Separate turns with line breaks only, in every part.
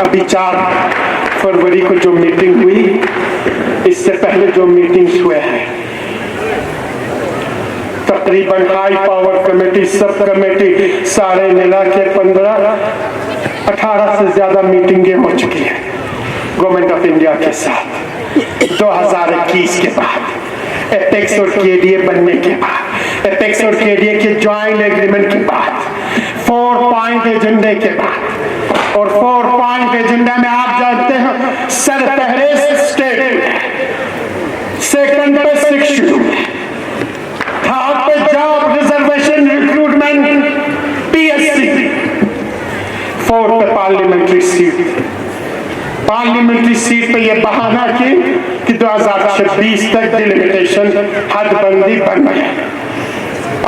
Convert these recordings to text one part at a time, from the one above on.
अभी 4 फरवरी को जो मीटिंग हुई, इससे पहले जो मीटिंग्स हुए हैं, तकरीबन high power committee, sub committee सारे मिला के 18 से ज्यादा मीटिंगें हो चुकी हैं गवर्नमेंट ऑफ इंडिया के साथ। 2021 के बाद, एपेक्स और केडीए बनने के बाद, एपेक्स और केडीए के ज्वाइंट एग्रीमेंट के बाद, 4 पॉइंट एजेंडे के बाद, और 4 पॉइंट एजेंडा में आप जानते हैं सर पहले स्टेट, सेकंड पे 6 शेड्यूल, थर्ड पे job reservation recruitment PSC, fourth पे पार्लियामेंट्री सीट। पार्लियामेंट्री सीट पे ये बहाना कि 2026 तक डिलिमिटेशन हदबंदी बन गया।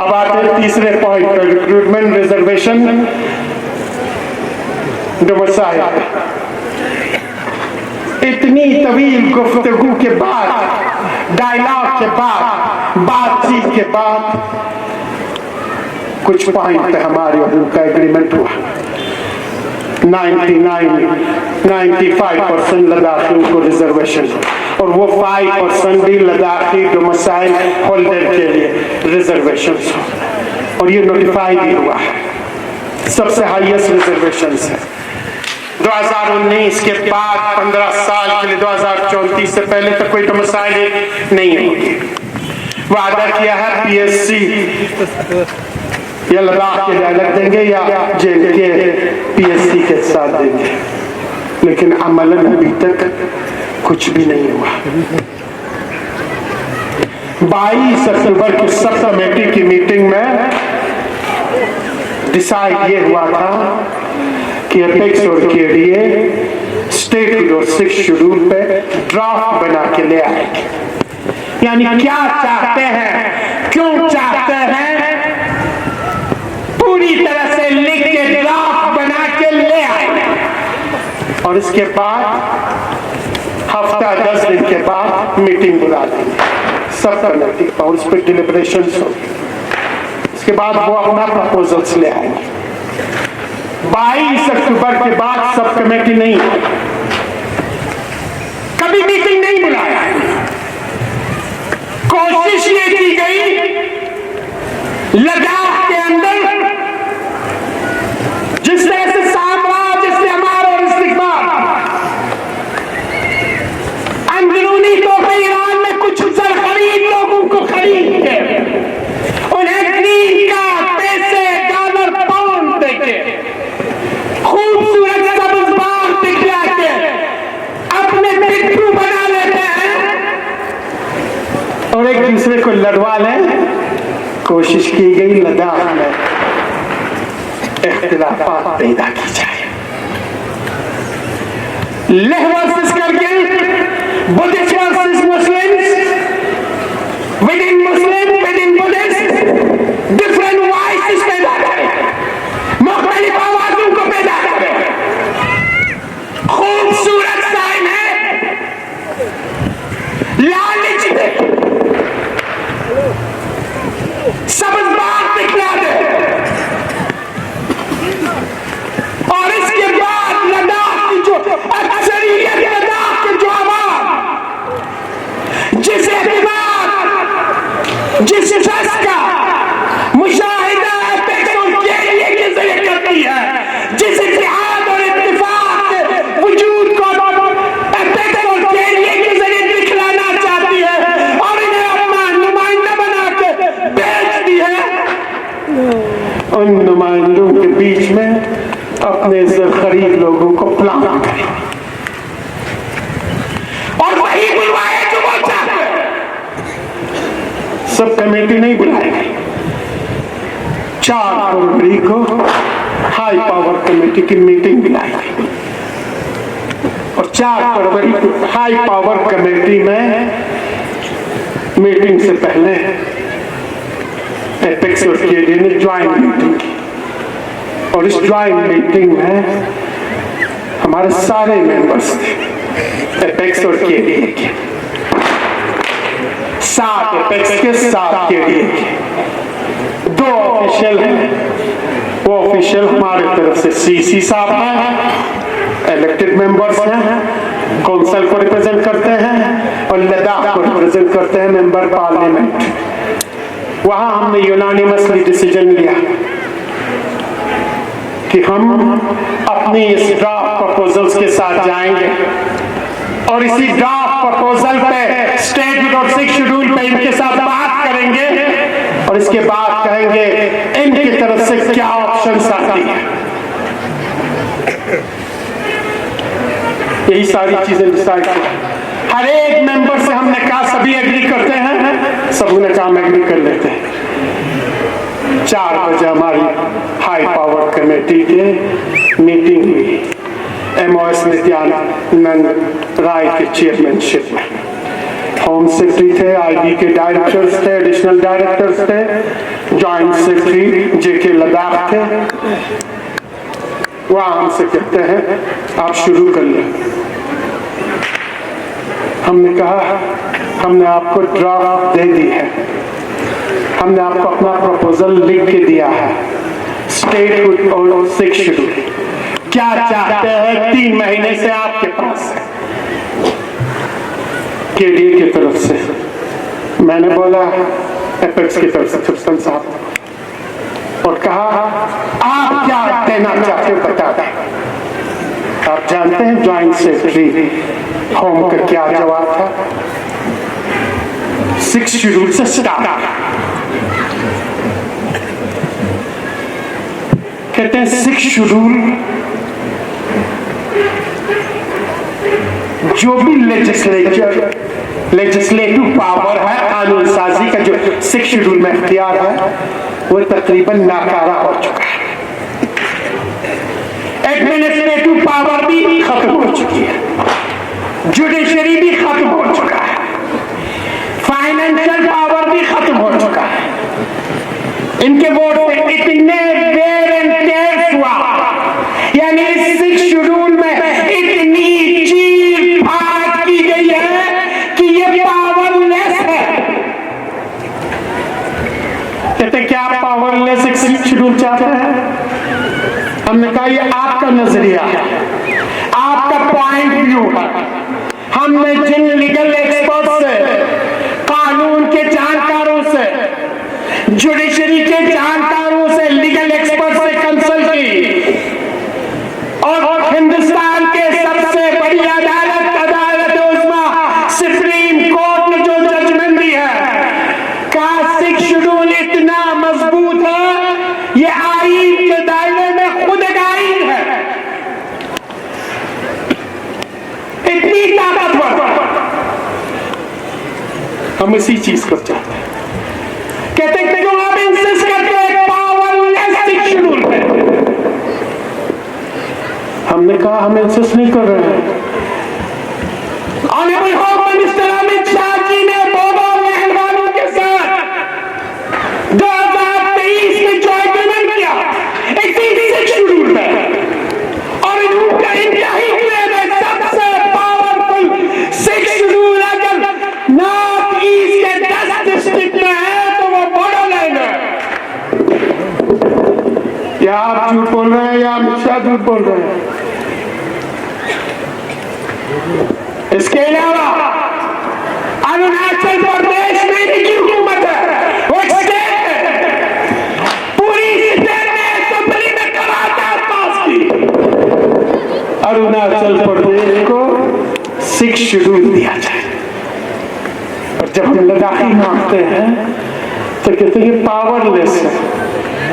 अब आते हैं तीसरे पॉइंट पर, रिक्रूटमेंट रिजर्वेशन डोमिसाइल। इतनी तवील गुफ्तगू के बाद, डायलॉग के बाद, बातचीत के बाद कुछ पॉइंट पे हमारे और उनका एग्रीमेंट हुआ। 95% लद्दाखियों को रिजर्वेशन, और वो 5% भी लद्दाखी डोमिसाइल होल्डर के लिए रिजर्वेशन, और ये नोटिफाई भी हुआ है। सबसे हाईएस्ट रिजर्वेशन है 2019 के बाद 15 साल के लिए, 2034 से पहले तक कोई डोमिसाइल नहीं होगी। वादा किया है पीएससी या लद्दाख के लिए अलग देंगे या जेल के पीएससी के साथ देंगे, लेकिन अमलन अभी तक कुछ भी नहीं हुआ। 22 अक्टूबर की सब कमेटी की मीटिंग में डिसाइड ये हुआ था कि एपेक्स और केडीए स्टेट और 6 शेड्यूल पे ड्राफ्ट बना के ले आएंगे। यानी क्या चाहते हैं, क्यों चाहते हैं, पूरी तरह से लिख के ड्राफ्ट बना के ले आएंगे, और इसके बाद हफ्ता 10 दिन के बाद मीटिंग बुला देंगे सब कमेटी, और उस पर डिलिब्रेशन होगी। इसके बाद वो अपना प्रपोजल्स ले आएंगे। 22 अक्टूबर के बाद सब कमेटी नहीं, कभी मीटिंग नहीं बुलाया। कोशिश ये की गई लद्दाख के अंदर जिस तरह से साम्राज्य से हमारा इस्तिकबाल, अंदरूनी तौर पर ईरान में कुछ सरखरीद लोगों को खरीद के उन्हें ग्रीन कार्ड, पैसे, डॉलर, पाउंड देके, खूबसूरत सब्ज बाग दिखला के अपने पिट्ठू बना लेते हैं और एक दूसरे को लड़वा लें। कोशिश की गई लद्दाख में इख्तिलाफात पैदा की जाए, लेह वर्सेस करके, Buddhist versus Muslims, with in Muslim, with in Buddhist, different voices पैदा करें, मुख्तलिफ आवाजों को पैदा करें। खूबसूरत साइन है, लालच दे, सबज बाग दिखला दे, और इसके बाद लद्दाख की जो अक्सरियत, लद्दाख के जो आवाम, जिस एतमाद, जिस शख्स का मुशाहिदा एपेक्स और केडीए के जरिए करती है, जिस इत्तेहाद और इत्तेफाक के वजूद को एपेक्स और केडीए के जरिए दिखलाना चाहती है और इन्हें अपना नुमाइंदा बना के बेच दी है, उन नुमाइंदों के बीच में अपने खरीद लोगों को प्लान करें और वही बुलवाए जो वो चाहते हैं। सब कमेटी नहीं बुलाई गई। 4 फरवरी को हाई पावर कमेटी की मीटिंग बुलाई गई, और 4 फरवरी को हाई पावर कमेटी में मीटिंग से पहले एपेक्स और केडीए ने ज्वाइंट मीटिंग की, और इस ज्वाइंट मीटिंग में हमारे सारे मेंबर्स थे, एपेक्स और केडीए के, 7 एपेक्स के, 7 केडीए के, 2 ऑफिशियल हैं, वो ऑफिशियल हमारे तरफ से सीसी साहब हैं, इलेक्टेड मेंबर्स हैं, काउंसिल को रिप्रेजेंट करते हैं और लद्दाख को रिप्रेजेंट करते हैं मेंबर पार्लियामेंट। वहां हमने यूनानिमसली डिसीजन लिया कि हम अपनी इस ड्राफ्ट प्रपोजल्स के साथ जाएंगे और इसी ड्राफ्ट प्रपोजल पे स्टेट और 6 शेड्यूल पे इनके साथ बात करेंगे और इसके बाद कहेंगे इनकी तरफ से क्या ऑप्शंस आती है। यही सारी चीजें डिसाइड की। हर एक मेंबर से हमने कहा सभी एग्री करते हैं, सबने काम एग्री कर लेते हैं। 4 बजे हमारी हाई पावर कमेटी के मीटिंग हुई MOS नित्यानंद राय के चेयरमैनशिप में। होम सेक्रेटरी थे, IB के डायरेक्टर्स थे, एडिशनल डायरेक्टर्स थे, जॉइंट सेक्रेटरी JK लद्दाख थे। वहां हमसे कहते हैं आप शुरू कर लें। हमने कहा हमने आपको ड्राफ्ट दे दी है, हमने आपको अपना प्रपोजल लिख के दिया है, स्टेट और 6 शेड्यूल क्या चाहते हैं 3 महीने से आपके पास है। KDA की तरफ से मैंने बोला एपेक्स की तरफ से थुरसन साहब और कहा आप क्या देना चाहते हो बता दें। आप जानते हैं ज्वाइंट सेक्रेटरी होम का क्या जवाब था? 6 शेड्यूल से स्टार्ट। कहते हैं 6 शेड्यूल जो भी लेजिस्लेटिव पावर है, कानून साजी का जो 6 शेड्यूल में इख्तियार है वो तकरीबन नाकारा हो चुका है। एडमिनिस्ट्रेटिव पावर भी खत्म हो चुकी है, जुडिशरी भी खत्म हो चुका है, फाइनेंशियल पावर भी खत्म हो चुका है। इनके वोट से इतने वेर एंड टेयर हुआ, यानी इस 6 शेड्यूल में इतनी चीर फाड़ की गई है कि ये पावरलेस है। कहते क्या पावरलेस 6 शेड्यूल चाहते हैं? हमने कहा ये आपका नजरिया है, आपका पॉइंट व्यू है। हमने जिन लीगल एक्सपर्ट से, कानून के जानकारों से, जुडिशरी के जानकारों से, लीगल एक्सपर्ट से कंसल्ट की और हिंदुस्तान के सबसे बड़ी अदालत उस्मा सुप्रीम कोर्ट ने जो जजमेंट दी है, का 6 शेड्यूल इतना मजबूत है, ये आईन के दायरे में खुद एक आईन है, इतनी ताकतवर। हम इसी चीज को चाहते हैं। कहते हैं क्यों आप इंसिस्ट करते हैं पावरलेस 6 शेड्यूल पे? हमने कहा हम इंसिस्ट नहीं कर रहे हैं। Honourable home minister Amit Shah ji ने बोडो मेहरबानों के साथ 2023 में जो एग्रीमेंट किया 6 शेड्यूल में, और इनका इंडिया ही में सबसे पावरफुल 6 शेड्यूल अगर नॉर्थ ईस्ट के 10 डिस्ट्रिक्ट में है तो वो बोडोलैंड है। या आप झूठ बोल रहे हैं या अमित शाह झूठ बोल रहे हैं? इसके अलावा अरुणाचल प्रदेश में भी हुकूमत है, वो स्टेट है, पूरी स्टेट ने असेंबली में करार पास की, अरुणाचल प्रदेश को 6 शेड्यूल दिया जाए। और जब हम लद्दाखी मांगते हैं तो कहते हैं पावरलेस है।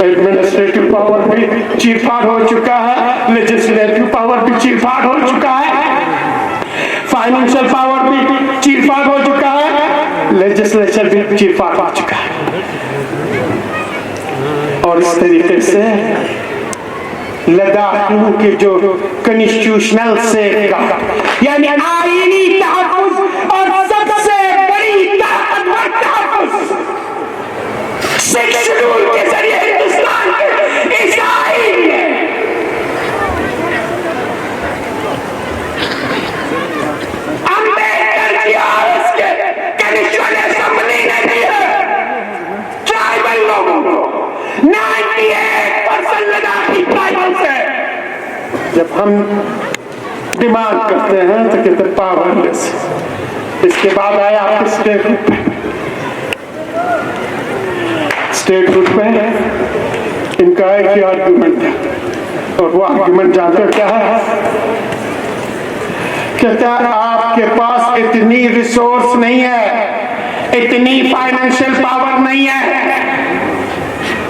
एडमिनिस्ट्रेटिव पावर भी चीरफाड़ हो चुका है, लेजिस्लेटिव पावर भी चीरफाड़ हो चुका है, फाइनेंशियल पावर भी चीरफाड़ हो चुका है, लेजिस्लेचर भी चीरफाड़ हो चुका है। और इस तरीके से लद्दाखियों के जो कॉन्स्टिट्यूशनल से यानी आईनी तहफ़्फ़ुज़ और सबसे बड़ी ताकतवर तहफ़्फ़ुज़ 6 शेड्यूल के जरिए हिंदुस्तान के इस आईन ने अम्बेडकर की और उसके कॉन्स्टिट्यूशन असेंबली ने दी है ट्राइबल लोगों को 98% जब हम डिमांड करते हैं तो कहते पावरलेस। इसके बाद आया आपके स्टेट रूट पे। स्टेट रूट पे इनका एक ही आर्ग्यूमेंट है, और वो आर्ग्यूमेंट जानते हो क्या है? कहता है आपके पास इतनी रिसोर्स नहीं है, इतनी फाइनेंशियल पावर नहीं है,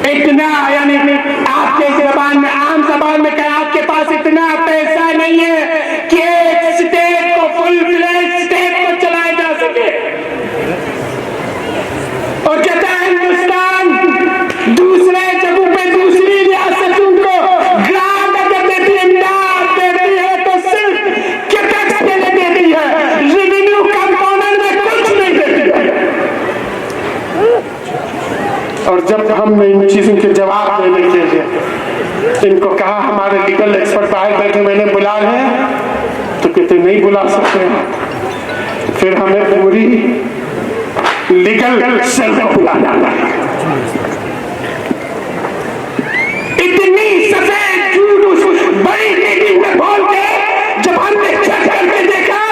इतना, यानी आपके जबान में, आम जबान में कहा, आपके पास इतना पैसा नहीं है कि एक स्टेट को, फुल फ्लेज स्टेट को चलाया जा सके। और कहता है हिंदुस्तान दूसरे जगहों पे दूसरी रियासतों को ग्रांट अगर देती है, इमदाद देती है, तो सिर्फ टैक्स देने देती है, रेवेन्यू कंपोनेंट में कुछ नहीं देती है। और जब हमने इन चीजों के जवाब देने के लिए इनको कहा, हमारे लीगल एक्सपर्ट बाहर बैठे, मैंने बुला है, तो कहते नहीं बुला सकते। फिर हमें पूरी लीगल सेल को बुलाना पड़ेगा। इतनी सफेद झूठ बड़ी मीटिंग में बोल के जब हमने चेक करके देखा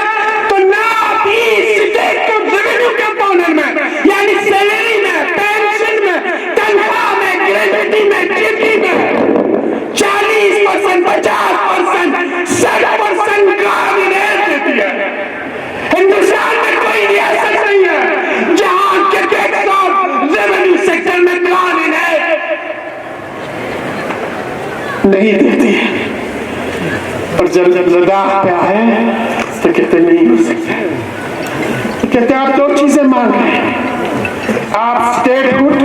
तो ना भी स्टेट को रेवेन्यू कंपोनेंट में, यानी सैलरी में, पेंशन में, तनख्वाह में, ग्रेजुटी में, ड्यूटी में 40%, 50%, 60% ग्रामीण देती है। हिंदुस्तान में कोई रियासत नहीं है जहां के टैक्स और रेवेन्यू सेक्टर में ग्रामीण नहीं देती है। और जब लद्दाख पे आए तो कहते नहीं हो सकते। कहते आप दो चीजें मांग रहे हैं, आप स्टेट हुड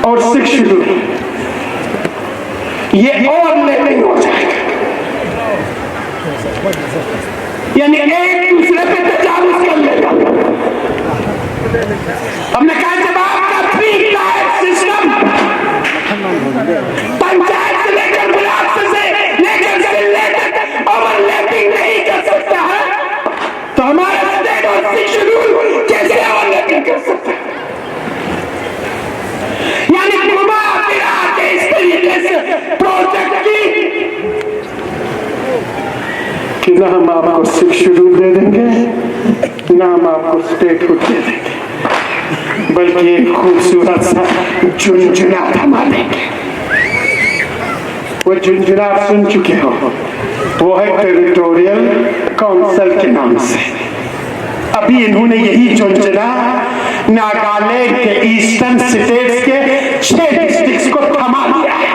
और 6 शेड्यूल, ये ओवरलैपिंग हो जाएगा, यानी एक दूसरे पे तजावुज कर लेगा। हमने कहा जब आपका 3 टायर सिस्टम पंचायत से लेकर ब्लॉक से लेकर जिले तक ओवरलैपिंग नहीं कर सकता है, तो हमारा स्टेट और 6 शेड्यूल कैसे ओवरलैपिंग कर सकता है? यानी घुमा फिरा के इस तरीके से प्रोजेक्ट कि ना हम आपको 6 शेड्यूल दे देंगे, ना हम आपको स्टेट हुड दे देंगे, बल्कि एक खूबसूरत सा झुनझुना थमा देंगे। वो झुनझुना आप सुन चुके हो, वो है टेरिटोरियल काउंसिल के नाम से। अभी इन्होंने यही झुनझुना नागालैंड के ईस्टर्न स्टेट्स के 6 डिस्ट्रिक्ट्स को थमा दिया है।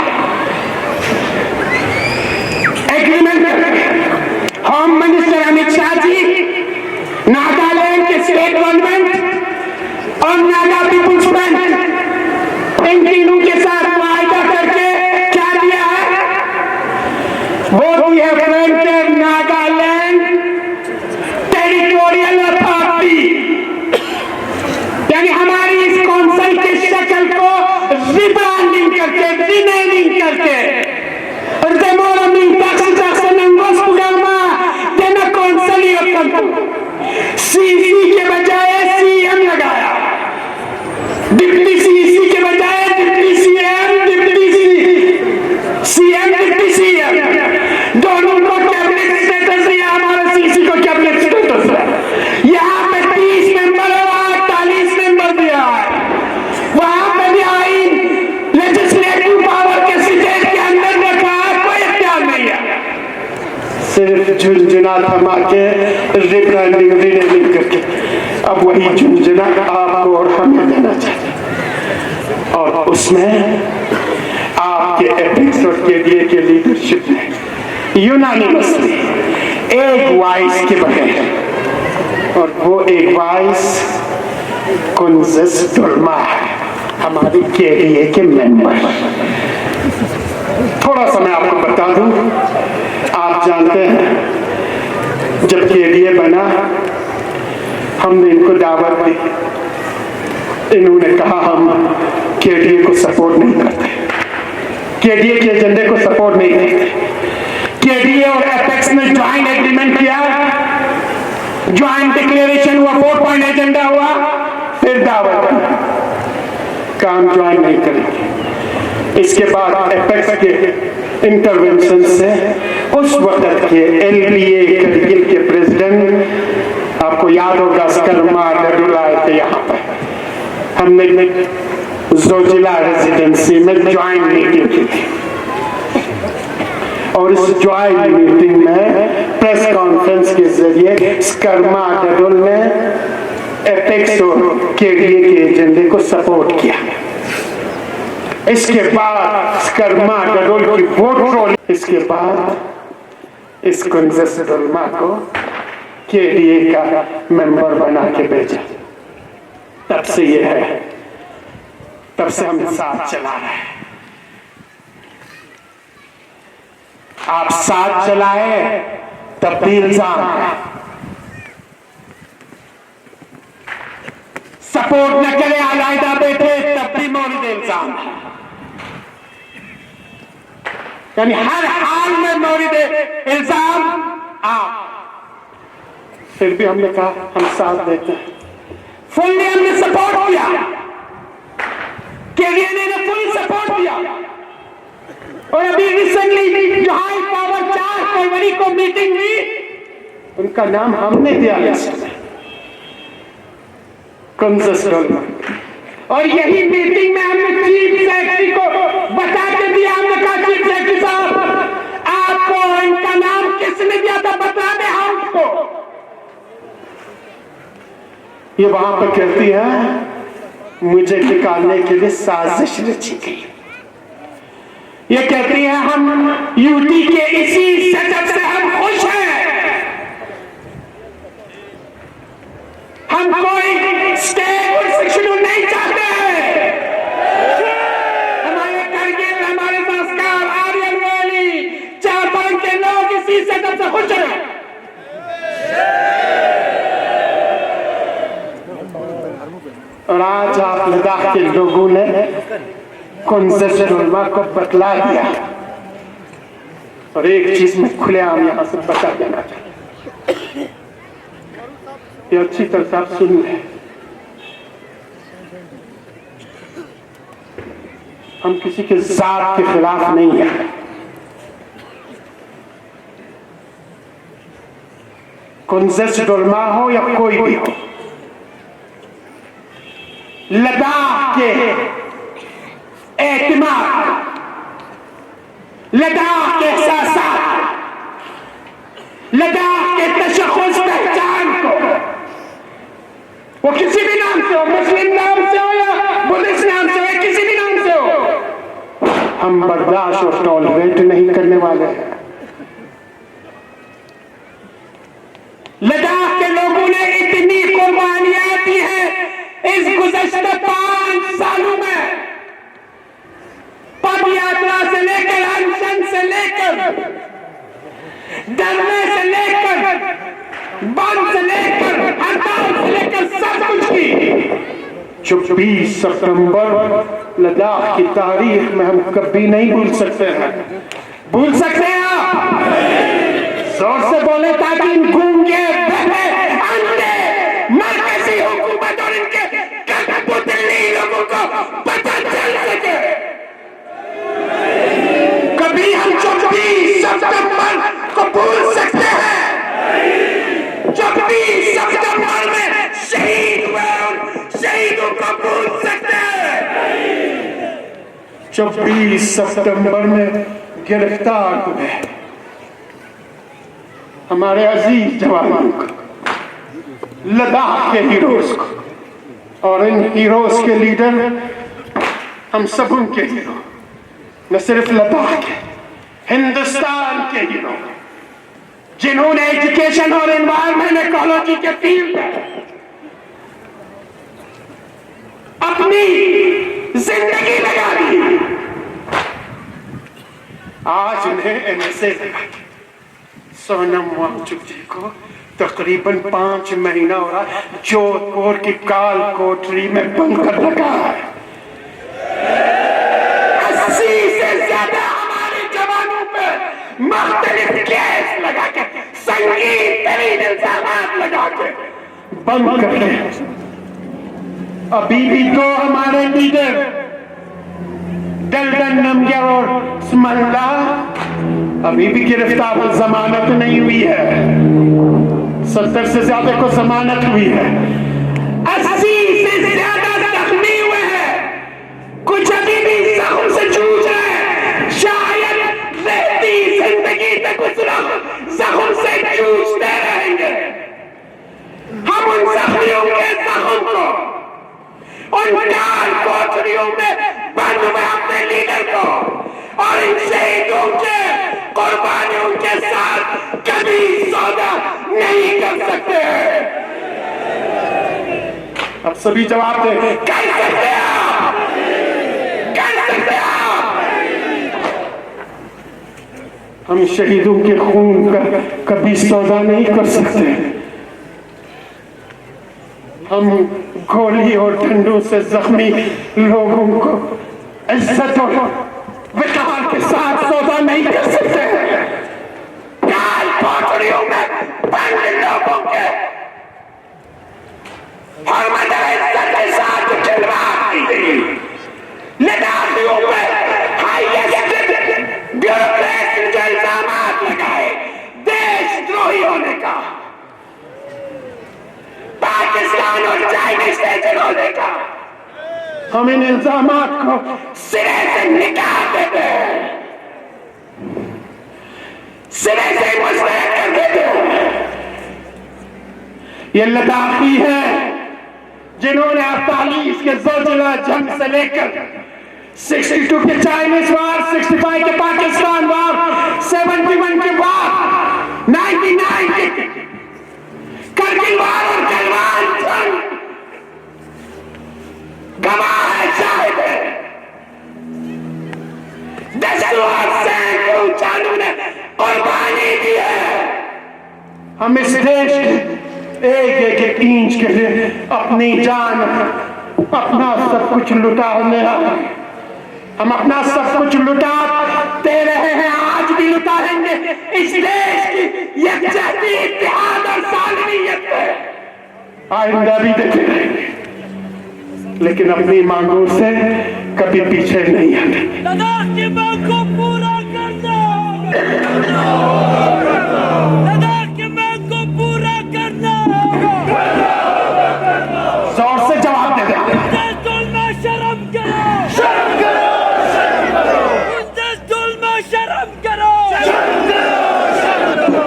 Agreement home minister Amit Shah ji, Nagaland के स्टेट गवर्नमेंट और नागा पीपुल्स फ्रंट, इन तीनों के साथ वायदा करके क्या दिया है? Both we have granted Nagaland territorial authority, यानी हमारी इस काउंसिल की शक्ल को रिब्रांडिंग करके, रीनेमिंग करके, सीसी के बजाय सीएम लगाया, डिप्टी सीसी के बजाय deputy CM, deputy CM, deputy CM, दोनों को कैबिनेट स्टेटस दिया, हमारा सीसी को कैबिनेट स्टेटस है। यहाँ पे 30 मेंबर है, वहां 48 मेंबर दिया है। वहां पे भी आइन लेजिस्लेटिव पावर के स्टेट के अंदर रखा है, कोई इख्तियार नहीं है। सिर्फ झुनझुना थमा के, रिब्रांडिंग, रीनेमिंग करके अब वही झुनझुना आपको और हमें देना चाहिए। और उसमें आपके एपिक्स और केडीए के लीडरशिप ने यूनानिमसली एक वॉइस के बगैर, और वो एक वॉइस कुंजस टुरमा है, हमारी केडीए के मेंबर। थोड़ा सा मैं आपको बता दूं, आप जानते हैं जब केडीए बना हमने इनको दावत दी, इन्होंने कहा हम केडीए को सपोर्ट नहीं करते, केडीए के एजेंडे को सपोर्ट नहीं करते। केडीए और एपेक्स ने ज्वाइंट एग्रीमेंट किया, ज्वाइंट डिक्लेरेशन हुआ, 4 पॉइंट एजेंडा हुआ, फिर दावत काम ज्वाइन नहीं करेंगे। इसके बाद एपेक्स के इंटरवेंशन से वक्त के LBA करगिल के प्रेसिडेंट, आपको याद होगा, स्कर्मा डडुल आए थे यहाँ पर। हमने जोजिला रेजिडेंसी में ज्वाइंट मीटिंग की थी और इस ज्वाइंट मीटिंग में प्रेस कॉन्फ्रेंस के जरिए स्कर्मा डडुल ने एपेक्स और KDA के एजेंडे को सपोर्ट किया। इसके बाद स्कर्मा डडुल की वोट रोल, इसके बाद इस कुंजस डुल्मा को KDA का मेंबर बना के भेजा। तब से ये है, तब से हम साथ चला रहे हैं। आप साथ चलाए तब भी इल्जाम है, सपोर्ट न करे अलायदा बैठे तब भी मौलिद इल्जाम है। यानी हर हाल में मौलिद इल्जाम आप। फिर भी हमने कहा हम साथ देते हैं, फुल्ली हमने सपोर्ट किया, KDA ने फुल सपोर्ट किया। और अभी रिसेंटली जो हाई पावर 4 फरवरी को मीटिंग हुई, उनका नाम हमने दिया लिस्ट में, कुंजस डुल्मा। और यही मीटिंग में हमने चीफ सेक्रेटरी को बता के दिया, हमने कहा चीफ सेक्रेटरी साहब आपको इनका नाम किसने दिया था बता दें हाउस को। ये वहां पर कहती है मुझे निकालने के लिए साजिश रची गई। ये कहती है हम यूटी के इसी सेटअप से हम खुश हैं, हम कोई स्टेट शेड्यूल नहीं चाहते हैं। हमारे करगिल, हमारे संस्कार, आर्यन वैली, चारपांच के लोग इसी सेटअप से खुश हैं। और आज आप लद्दाख के लोगों ने कुंजस डुल्मा को बतला दिया। और एक चीज में खुलेआम यहां से बता देना चाहिए, ये अच्छी तरह से आप सुन लें, हम किसी के जात के खिलाफ नहीं है। कुंजस डुल्मा हो या कोई भी हो, लद्दाख के एतमाद, लद्दाख के एहसास, लद्दाख के तशख़्ख़ुस पहचान को, वो किसी भी नाम से हो, मुस्लिम नाम से हो या बुद्धिस्ट नाम से हो या किसी भी नाम से हो, हम बर्दाश्त और टॉलरेट नहीं करने वाले हैं। लद्दाख के लोगों ने इतनी कुर्बानियां दी हैं इस गुज़श्ता 5 सालों में, पद यात्रा से लेकर, अनशन से लेकर, डरने से लेकर, बंद से लेकर, हड़ताल से लेकर सब कुछ की। 24 सितंबर लद्दाख की तारीख में हम कभी नहीं भूल सकते हैं। भूल सकते हैं आप? जोर से बोले ताकि इन गूंगे बहरे अंधे मरकजी हुकूमत और इनके कठपुतली लोगों को पता चल सके। कभी हम 24 सितंबर को भूल सकते हैं? 24 सितंबर में शहीद हुए शहीदों को भूल सकते हैं? 24 सितंबर में गिरफ्तार हुए हमारे अजीज जवानों को, लद्दाख के हीरोज को, और इन हीरोज के लीडर हम सब उनके हीरो, न सिर्फ लद्दाख के, हिंदुस्तान के हीरो, जिन्होंने एजुकेशन और एनवायरमेंट इकोलॉजी के फील्ड में अपनी जिंदगी लगा दी। आज उन्हें NSA सोनम वांगचुक जी को तकरीबन 5 महीना हो रहा जोधपुर की काल कोठरी में बंद कर रखा है। 80 से ज्यादा हमारे जवानों पे मुख्तलिफ केस लगा के, संगीन तरीन इल्जामात लगा के बंद कर रहे हैं। अभी भी 2 हमारे लीडर दलदन नमग्याल और स्मल्ला अभी भी गिरफ्तार हो, जमानत नहीं हुई है। 70 से ज्यादा को जमानत हुई है। 80 से ज्यादा जख्मी हुए हैं, कुछ अभी भी जख्म से जूझ रहे हैं। शायद रहती जिंदगी तक कुछ जख्म से जूझते रहेंगे। हम उन जख्मियों के जख्म को, उन काल कोठरियों में बंद हुए अपने लीडर को और इन शहीदों के कुर्बानियों के साथ कभी सौदा नहीं कर सकते। अब सभी जवाब दे, कर सकते आप, कर सकते आप। हम शहीदों के खून का कभी सौदा नहीं कर सकते। हम गोली और डंडों से जख्मी लोगों को इज्जत और विकार के साथ सौदा नहीं कर सकते। काल कोठरियों में बंद लोगों के हरमत इज्जत के साथ खिलवाड़ की गई। लड़ाइयों में हाईएस्ट ब्यूरोक्रेट जो इल्जामात लगाए देशद्रोही होने का, पाकिस्तान और चाइनीज से होने का, हम इन इल्जामात को सिरे से निकाल देते हैं, सिरे से मुस्तरद कर देते हैं। ये लद्दाखी है जिन्होंने 48 के ज़ोजिला जंग से लेकर 62 के चाइनीज वार, 65 के पाकिस्तान वार, 71 के बाद 99 के करगिल वार और गलवान जंग गवाह है, शाहिद है। सैकड़ों जानों ने कुर्बानी दी है। हम इस देश एक एक इंच के लिए अपनी जान, अपना सब कुछ लुटाने आए। हम अपना सब कुछ लुटाते रहे हैं, आज भी लुटाएंगे। इस देश की यकजहती, इत्तेहाद और सालमियत पे आइंदा भी देते रहेंगे, लेकिन अपनी मांगों से कभी पीछे नहीं हटेंगे।
लद्दाख की मांग को पूरा करना होगा। लद्दाख की मांग को पूरा करना होगा।
जोर से जवाब दे दे।
शर्म करो, शर्म करो, शर्म करो। शर्म करो, शर्म करो, शर्म करो।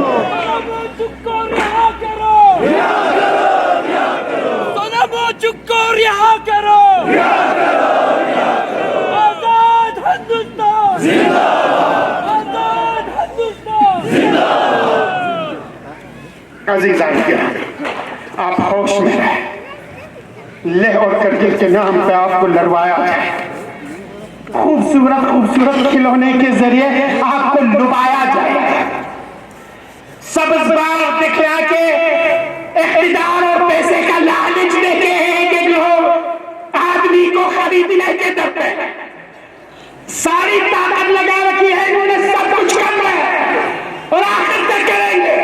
चुको रिहा करो, रिहा करो, रिहा करो। सोना चुको रिहा करो, रिहा करो, रिहा करो। आजाद हिंदुस्तान जिंदाबाद, आजाद हिंदुस्तान जिंदाबाद।
अजीज़ान क्या आप होश में रहे, लेह और करगिल के नाम पे आपको लड़वाया जाए, खूबसूरत खूबसूरत खिलौने के जरिए आपको लुभाया जाए, सब्ज़ बाग दिखला के इख्तिदार और पैसे का लालच देते हैं कि लोग आदमी को खरीदने के डरते हैं। सारी ताकत लगा रखी है इन्होंने, सब कुछ करना है और आखिर तक करेंगे।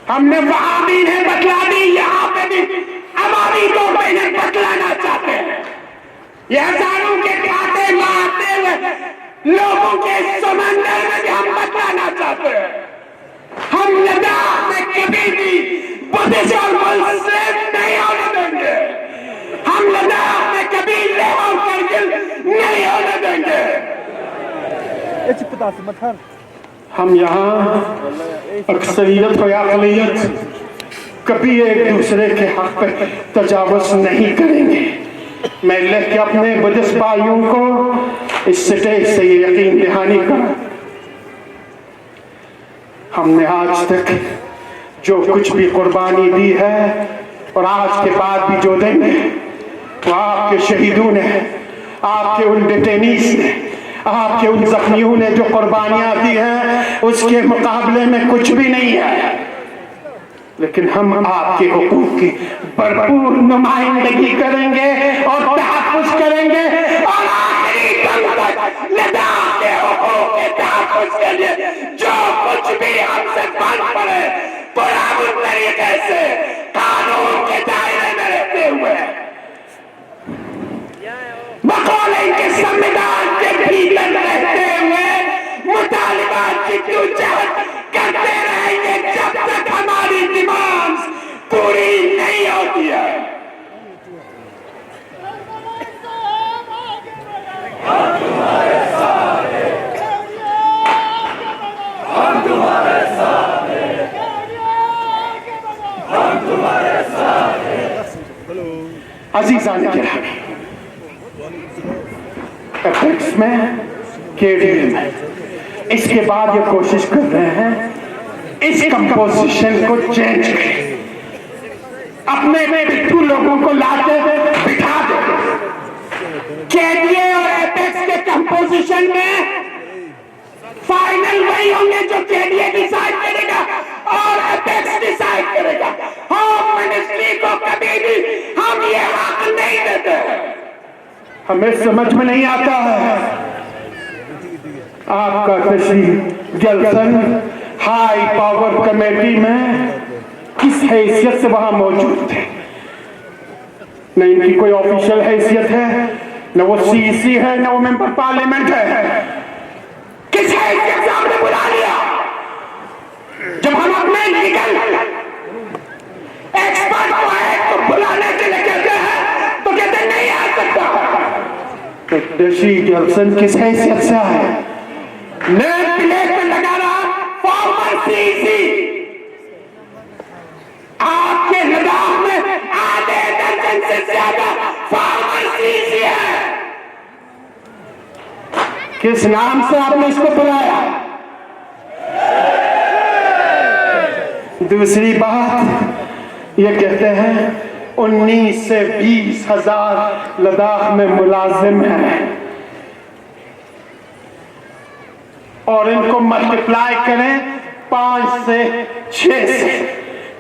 हमने वहां भी इन्हें बतला दी, यहाँ पे भी अवामी तौर पर इन्हें बतलाना चाहते हैं। ये हजारों के कांटे मारते हुए लोगों के समंदर में भी हम बतलाना चाहते हैं। हम लद्दाख में कभी भी बुद्धिस्ट और मुस्लिम नहीं होने देंगे। हम लद्दाख में कभी लेह और करगिल नहीं होने देंगे। हम यहाँ अक्सरियत और अक़लियत कभी एक दूसरे के हक पे तजावुज़ नहीं करेंगे। मैं लेह के अपने बुद्धिस्ट भाइयों को इस स्टेज से ये यकीन दहानी करा, हमने आज तक जो कुछ भी कुर्बानी दी है और आज के बाद भी जो देंगे, वो आपके शहीदों ने, आपके उन डिटेनीज ने, आपके उन जख्मियों ने जो कुर्बानियां दी हैं उसके मुकाबले में कुछ भी नहीं है। लेकिन हम आपके हुकूक की भरपूर नुमाइंदगी करेंगे और तहफ़्फ़ुज़ करेंगे और आखिरी दम तक लद्दाख के हुकूक के तहफ़्फ़ुज़ के लिए जो कुछ भी हमसे बन पड़े पुरअमन तरीके से कानून के दायरे में रहते हुए, बकौल इनके संविधान के भीतर रहते हुए जद्दोजहद करते रहेंगे जब तक हमारी डिमांड्स पूरी नहीं होती है। अजीजान गिरामी, एपेक्स में, केडीए में, इसके बाद ये कोशिश कर रहे हैं इस कंपोजिशन को चेंज करें, अपने पिट्ठू लोगों को लाके बिठा दे। केडीए और एपेक्स के कंपोजिशन में फाइनल वही होंगे जो केडीए डिसाइड करेगा और एपेक्स डिसाइड करेगा। होम मिनिस्ट्री को कभी भी हम ये हक नहीं देते। हमें समझ में नहीं आता है आपका तशरीफ जल्सन हाई पावर कमेटी में किस हैसियत से वहां मौजूद थे। न इनकी कोई ऑफिशियल हैसियत है, न वो सीसी है, न वो मेंबर पार्लियामेंट है। किस हैसियत से आपने बुला लिया? जब हम अपने लीगल एक्सपर्ट को है तो बुलाने के लिए कहते हैं तो कहते नहीं आ सकता। तो तशरीफ जल्सन किस हैसियत से आए? नेम प्लेट में लगा रहा फॉर्मर सीसी। आपके लद्दाख में आधे दर्जन से ज्यादा फॉर्मर सीसी है। किस नाम से आपने इसको बुलाया? दूसरी बात ये कहते हैं 19 से 20 हजार लद्दाख में मुलाजिम हैं और इनको मल्टीप्लाई करें 5 से 6 से,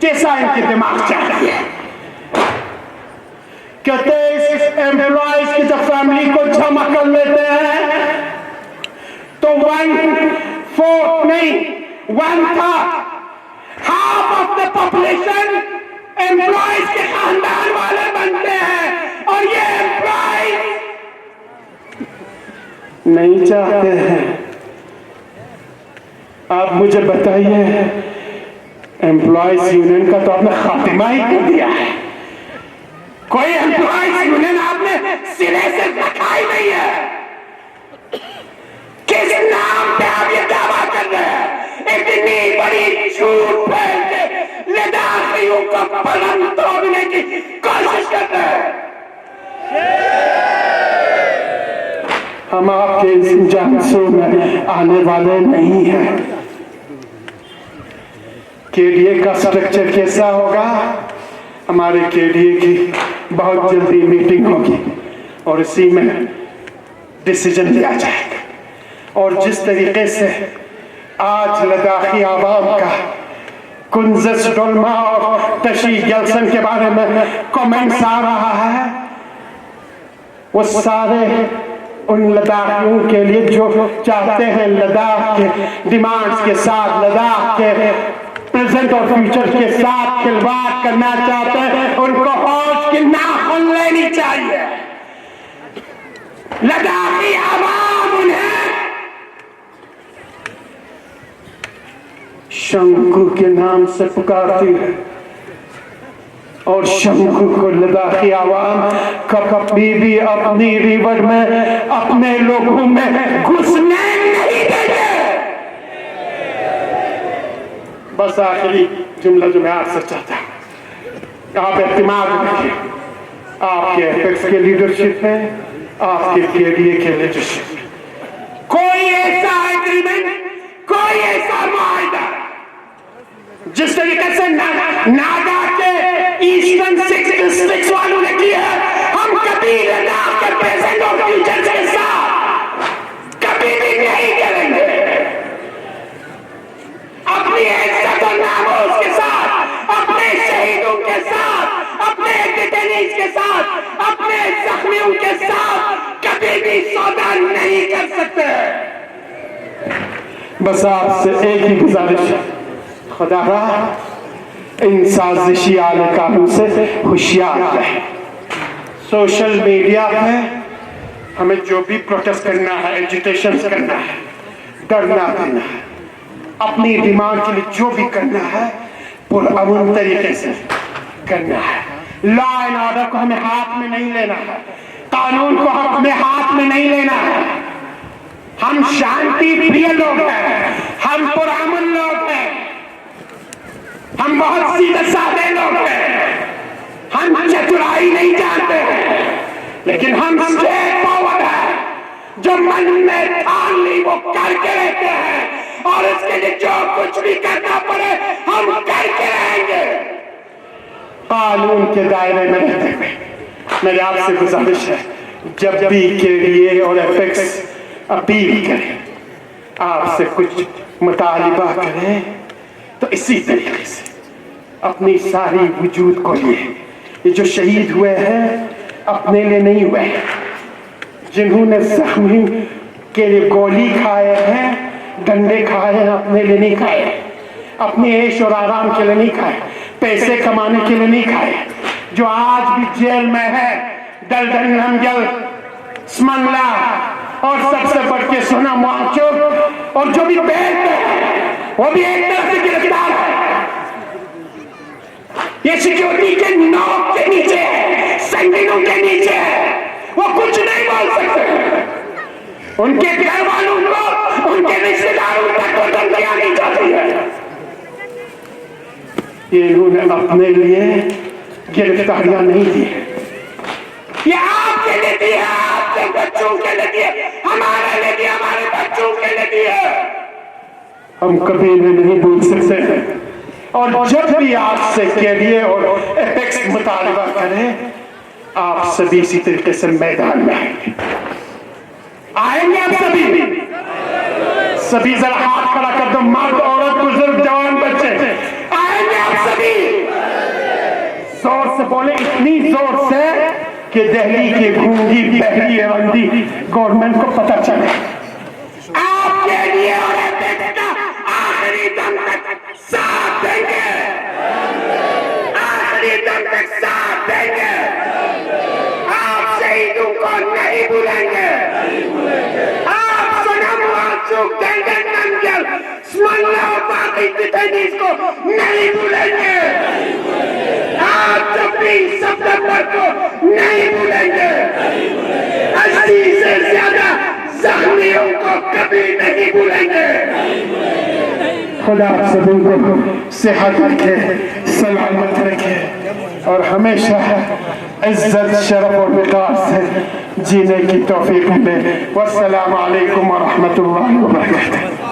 जैसा इनके दिमाग चाहिए। कहते इस एम्प्लॉयज की जब फैमिली को जमा कर लेते हैं तो 1/4 नहीं 1/3 half of the population employees के खानदान वाले बनते हैं और ये एम्प्लॉयज नहीं चाहते हैं। आप मुझे बताइए, एम्प्लॉयज यूनियन का तो आपने खात्मा ही कर दिया है। कोई एम्प्लॉयज यूनियन आपने सिरे से रखा ही नहीं है। किस नाम पे आप ये दावा कर रहे हैं? इतनी बड़ी झूठ फैल के लद्दाखियों का पलंग तोड़ने की कोशिश कर रहे हैं। हम आपके इस जांचों में आने वाले नहीं हैं। केडीए का स्ट्रक्चर कैसा होगा? हमारे केडीए की बहुत जल्दी मीटिंग होगी और इसी में डिसीजन लिया जाएगा। और जिस तरीके से आज लद्दाखी आवाम का कुंजस डोलमा और तशरीफ जल्सन के बारे में कमेंट्स आ रहा है, वो सारे उन लद्दाखियों के लिए जो चाहते हैं लद्दाख के डिमांड्स के साथ, लद्दाख के प्रेजेंट और फ्यूचर के साथ खिलवाड़ करना चाहते हैं, उनको होश की नाखुन लेनी चाहिए। लद्दाखी आवाम उन्हें शंकु के नाम से पुकारती है और शंकु को लद्दाखी आवाम कभी भी अपनी रिवर में अपने लोगों में घुसने नहीं देंगे। बस आखिरी जुमला जो मैं आपसे चाहता हूं, आप एतमाद रखिए आपके एपेक्स के लीडरशिप में, आपके केडीए के लीडरशिप में। कोई ऐसा एग्रीमेंट, कोई ऐसा मुआहदा जिस तरीके से नागा के ईस्टर्न 6 डिस्ट्रिक्ट वालों ने किया, हम कभी लद्दाख के प्रेजेंट और फ्यूचर के साथ कभी भी नहीं करेंगे। अपनी इज्जत और नामोस के साथ, अपने शहीदों के साथ, अपने डिटेनीज के साथ, अपने जख्मियों के साथ कभी भी सौदा नहीं कर सकते। बस आपसे एक ही गुजारिश है, खुदा इन साजिशी आले कानून से होशियार रहे। सोशल मीडिया पे हमें जो भी प्रोटेस्ट करना है, एजिटेशन करना है, डरना देना है, अपनी डिमांड के लिए जो भी करना है पुरअमन तरीके से करना है। लॉ एंड ऑर्डर को हमें हाथ में नहीं लेना है, कानून को हम अपने हाथ में नहीं लेना है। हम शांति प्रिय लोग हैं, हम पुरअमन लोग हैं, हम बहुत सीधे साधे लोग हैं, हम चतुराई नहीं जानते हैं, लेकिन हम स्ट्रेट फॉरवर्ड है। जो मन में ठान ली वो करके रहते हैं और इसके लिए जो कुछ भी करना पड़े हम करके रहेंगे। कानून के दायरे में रहते हुए मेरी आपसे गुजारिश है, जब भी केडीए और एपेक्स अपील करें, आपसे कुछ मुतालिबा करें तो इसी तरीके से अपनी सारी वजूद को लिए, ये जो शहीद हुए हैं अपने लिए नहीं हुए, जिन्होंने जख्मी के लिए गोली खाए हैं, डंडे खाए हैं, अपने लिए नहीं खाए, अपने ऐश और आराम के लिए नहीं खाए, पैसे कमाने के लिए नहीं खाए। जो आज भी जेल में है, दलदल नमजल, स्मंगला और सबसे बढ़ के सोना मुआचुर, और जो भी बैठ है वो भी एक तरह से गिरफ्तार है। ये सिक्योरिटी के नोक के नीचे है, संगीनों के नीचे है, वो कुछ नहीं बोल सकते। उनके घर वालों को, उनके रिश्तेदारों तक को धमकियां नहीं जाती है। ये इन्होंने अपने लिए गिरफ्तारियां नहीं दी, ये आपके लिए दी है, आपके बच्चों के लिए दी है, हमारे लिए दी, हमारे बच्चों के लिए दी है। हम कभी इन्हें नहीं भूल सकते हैं। और जब भी आपसे केडीए और एपेक्स मुतालिबा करें, आप सभी इसी तरीके से मैदान में आएंगे। आप सभी जरा हाथ खड़ा कर दो, मर्द औरत बुजुर्ग जवान बच्चे, आएंगे आप सभी। जोर से बोले, इतनी जोर से कि दिल्ली की गूंगी बहरी अंधी गवर्नमेंट को पता चले। आपके लिए और एपेक्स का आखिरी दम तक साथ देंगे, आखिरी दम तक साथ देंगे। आप शहीदों को नहीं भूलेंगे, आप सनम वाचुक दंगल नंगल स्मंगला और बाकी डिटेनीज को नहीं भूलेंगे। आप 26 सितंबर को नहीं भूलेंगे। 80 से ज्यादा जख्मियों को कभी नहीं भूलेंगे। खुदा आप सभी को सेहत रखे, सलामत रखे और हमेशा इज्जत, शरफ और विकास से जीने की तौफीक मिले। वस्सलाम अलैकुम व रहमतुल्लाहि व बरकातहू।